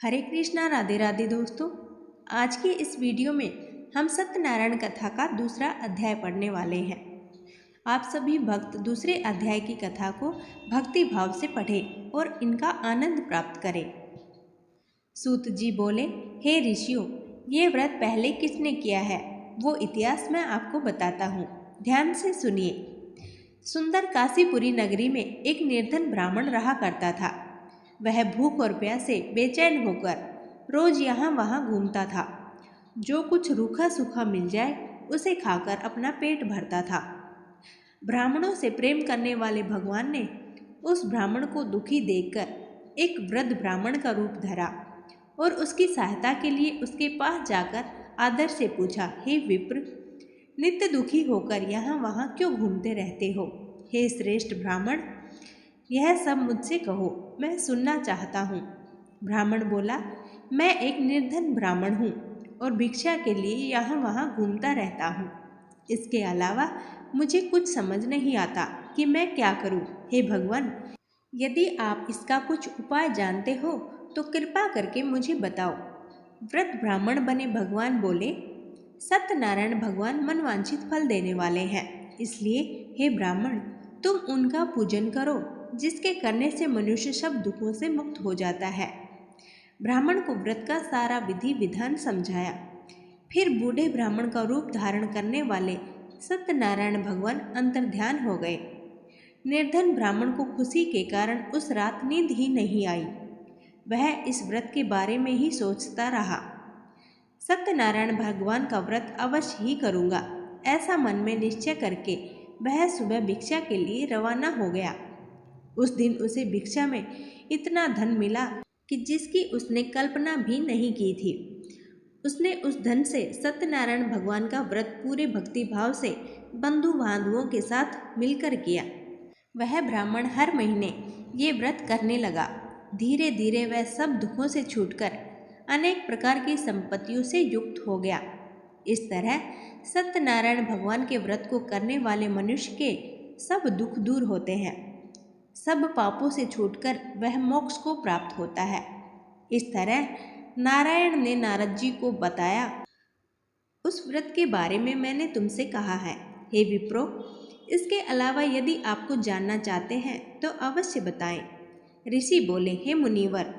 हरे कृष्णा, राधे राधे दोस्तों। आज के इस वीडियो में हम सत्यनारायण कथा का दूसरा अध्याय पढ़ने वाले हैं। आप सभी भक्त दूसरे अध्याय की कथा को भक्ति भाव से पढ़ें और इनका आनंद प्राप्त करें। सूत जी बोले, हे ऋषियों, ये व्रत पहले किसने किया है वो इतिहास मैं आपको बताता हूँ, ध्यान से सुनिए। सुंदर काशीपुरी नगरी में एक निर्धन ब्राह्मण रहा करता था। वह भूख और प्यास से बेचैन होकर रोज यहाँ वहाँ घूमता था। जो कुछ रूखा सूखा मिल जाए उसे खाकर अपना पेट भरता था। ब्राह्मणों से प्रेम करने वाले भगवान ने उस ब्राह्मण को दुखी देखकर एक वृद्ध ब्राह्मण का रूप धरा और उसकी सहायता के लिए उसके पास जाकर आदर से पूछा, हे विप्र, नित्य दुखी होकर यहाँ वहाँ क्यों घूमते रहते हो? हे श्रेष्ठ ब्राह्मण, यह सब मुझसे कहो, मैं सुनना चाहता हूँ। ब्राह्मण बोला, मैं एक निर्धन ब्राह्मण हूँ और भिक्षा के लिए यहाँ वहाँ घूमता रहता हूँ। इसके अलावा मुझे कुछ समझ नहीं आता कि मैं क्या करूँ। हे भगवान, यदि आप इसका कुछ उपाय जानते हो तो कृपा करके मुझे बताओ। वृद्ध ब्राह्मण बने भगवान बोले, सत्यनारायण भगवान मनवांछित फल देने वाले हैं, इसलिए हे ब्राह्मण, तुम उनका पूजन करो, जिसके करने से मनुष्य सब दुखों से मुक्त हो जाता है। ब्राह्मण को व्रत का सारा विधि विधान समझाया। फिर बूढ़े ब्राह्मण का रूप धारण करने वाले सत्यनारायण भगवान अंतर्ध्यान हो गए। निर्धन ब्राह्मण को खुशी के कारण उस रात नींद ही नहीं आई। वह इस व्रत के बारे में ही सोचता रहा। सत्यनारायण भगवान का व्रत अवश्य ही करूँगा, ऐसा मन में निश्चय करके वह सुबह भिक्षा के लिए रवाना हो गया। उस दिन उसे भिक्षा में इतना धन मिला कि जिसकी उसने कल्पना भी नहीं की थी। उसने उस धन से सत्यनारायण भगवान का व्रत पूरे भक्ति भाव से बंधु बांधवों के साथ मिलकर किया। वह ब्राह्मण हर महीने ये व्रत करने लगा। धीरे धीरे वह सब दुखों से छूटकर अनेक प्रकार की संपत्तियों से युक्त हो गया। इस तरह सत्यनारायण भगवान के व्रत को करने वाले मनुष्य के सब दुख दूर होते हैं। सब पापों से छूटकर वह मोक्ष को प्राप्त होता है। इस तरह नारायण ने नारद जी को बताया। उस व्रत के बारे में मैंने तुमसे कहा है। हे विप्रो, इसके अलावा यदि आपको जानना चाहते हैं तो अवश्य बताएं। ऋषि बोले, हे मुनिवर,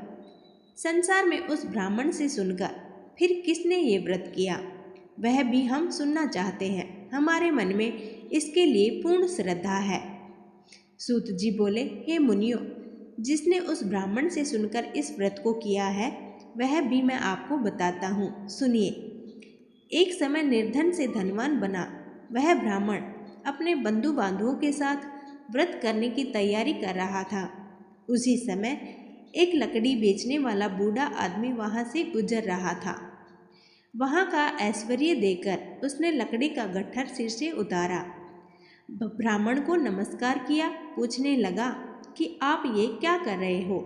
संसार में उस ब्राह्मण से सुनकर फिर किसने ये व्रत किया, वह भी हम सुनना चाहते हैं। हमारे मन में इसके लिए पूर्ण श्रद्धा है। सूत जी बोले, हे मुनियों, जिसने उस ब्राह्मण से सुनकर इस व्रत को किया है वह भी मैं आपको बताता हूँ, सुनिए। एक समय निर्धन से धनवान बना वह ब्राह्मण अपने बंधु बांधवों के साथ व्रत करने की तैयारी कर रहा था। उसी समय एक लकड़ी बेचने वाला बूढ़ा आदमी वहाँ से गुजर रहा था। वहाँ का ऐश्वर्य देखकर उसने लकड़ी का गट्ठर सिर से उतारा। ब्राह्मण को नमस्कार किया, पूछने लगा कि आप ये क्या कर रहे हो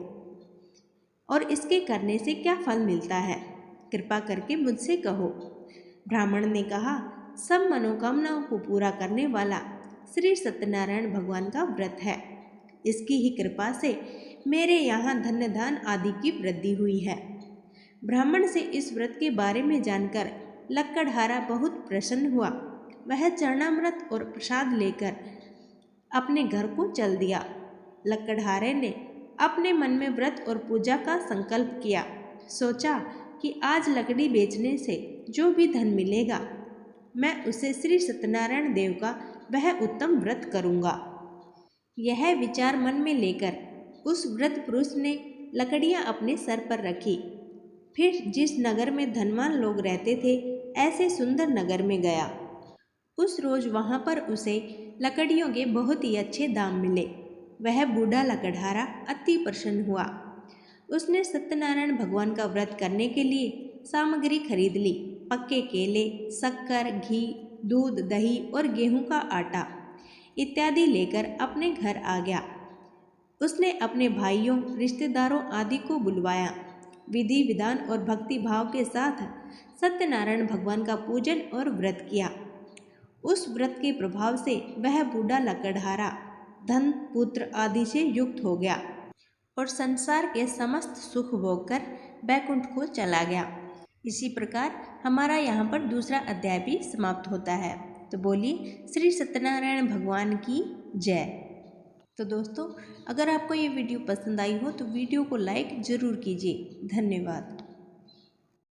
और इसके करने से क्या फल मिलता है, कृपा करके मुझसे कहो। ब्राह्मण ने कहा, सब मनोकामनाओं को पूरा करने वाला श्री सत्यनारायण भगवान का व्रत है। इसकी ही कृपा से मेरे यहाँ धन्य दान आदि की वृद्धि हुई है। ब्राह्मण से इस व्रत के बारे में जानकर लक्कड़हारा बहुत प्रसन्न हुआ। वह चरणामृत और प्रसाद लेकर अपने घर को चल दिया। लक्कड़हारे ने अपने मन में व्रत और पूजा का संकल्प किया। सोचा कि आज लकड़ी बेचने से जो भी धन मिलेगा मैं उसे श्री सत्यनारायण देव का वह उत्तम व्रत करूँगा। यह विचार मन में लेकर उस व्रत पुरुष ने लकड़ियाँ अपने सर पर रखी। फिर जिस नगर में धनवान लोग रहते थे ऐसे सुंदर नगर में गया। उस रोज वहाँ पर उसे लकड़ियों के बहुत ही अच्छे दाम मिले। वह बूढ़ा लकड़हारा अति प्रसन्न हुआ। उसने सत्यनारायण भगवान का व्रत करने के लिए सामग्री खरीद ली। पक्के केले, शक्कर, घी, दूध, दही और गेहूं का आटा इत्यादि लेकर अपने घर आ गया। उसने अपने भाइयों, रिश्तेदारों आदि को बुलवाया। विधि विधान और भक्ति भाव के साथ सत्यनारायण भगवान का पूजन और व्रत किया। उस व्रत के प्रभाव से वह बूढ़ा लकड़हारा धन, पुत्र आदि से युक्त हो गया और संसार के समस्त सुख भोग कर बैकुंठ को चला गया। इसी प्रकार हमारा यहाँ पर दूसरा अध्याय भी समाप्त होता है। तो बोलिए श्री सत्यनारायण भगवान की जय। तो दोस्तों, अगर आपको ये वीडियो पसंद आई हो तो वीडियो को लाइक ज़रूर कीजिए। धन्यवाद।